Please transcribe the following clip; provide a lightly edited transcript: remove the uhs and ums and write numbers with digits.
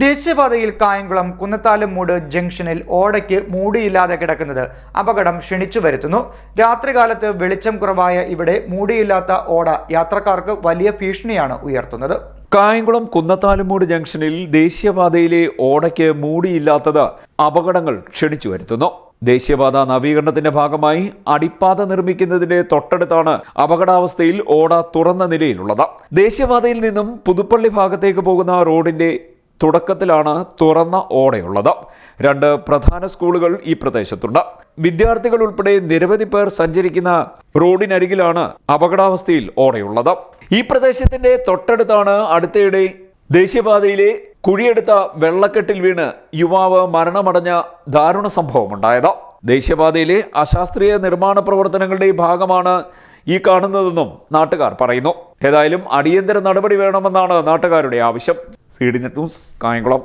ദേശീയപാതയിൽ കായംകുളം കുന്നത്താലുംമൂട് ജംഗ്ഷനിൽ ഓടയ്ക്ക് മൂടിയില്ലാതെ കിടക്കുന്നത് അപകടം ക്ഷണിച്ചു വരുത്തുന്നു. രാത്രികാലത്ത് വെളിച്ചം കുറവായ ഇവിടെ മൂടിയില്ലാത്ത ഓട യാത്രക്കാർക്ക് വലിയ ഭീഷണിയാണ് ഉയർത്തുന്നത്. കായംകുളം കുന്നത്താലുംമൂട് ജംഗ്ഷനിൽ ദേശീയപാതയിലെ ഓടയ്ക്ക് മൂടിയില്ലാത്തത് അപകടങ്ങൾ ക്ഷണിച്ചു വരുത്തുന്നു. ദേശീയപാത നവീകരണത്തിന്റെ ഭാഗമായി അടിപ്പാത നിർമ്മിക്കുന്നതിന്റെ തൊട്ടടുത്താണ് അപകടാവസ്ഥയിൽ ഓട തുറന്ന നിലയിലുള്ളത്. ദേശീയപാതയിൽ നിന്നും പുതുപ്പള്ളി ഭാഗത്തേക്ക് പോകുന്ന റോഡിന്റെ തുടക്കത്തിലാണ് തുറന്ന ഓടയുള്ളത്. 2 പ്രധാന സ്കൂളുകൾ ഈ പ്രദേശത്തുണ്ട്. വിദ്യാർത്ഥികൾ ഉൾപ്പെടെ നിരവധി പേർ സഞ്ചരിക്കുന്ന റോഡിനരികിലാണ് അപകടാവസ്ഥയിൽ ഓടയുള്ളത്. ഈ പ്രദേശത്തിന്റെ തൊട്ടടുത്താണ് അടുത്തിടെ ദേശീയപാതയിലെ കുഴിയെടുത്ത വെള്ളക്കെട്ടിൽ വീണ് യുവാവ് മരണമടഞ്ഞ ദാരുണ സംഭവമുണ്ടായത്. ദേശീയപാതയിലെ അശാസ്ത്രീയ നിർമ്മാണ പ്രവർത്തനങ്ങളുടെ ഭാഗമാണ് ഈ കാണുന്നതെന്നും നാട്ടുകാർ പറയുന്നു. ഏതായാലും അടിയന്തര നടപടി വേണമെന്നാണ് നാട്ടുകാരുടെ ആവശ്യം. CDNet news, Kayamkulam.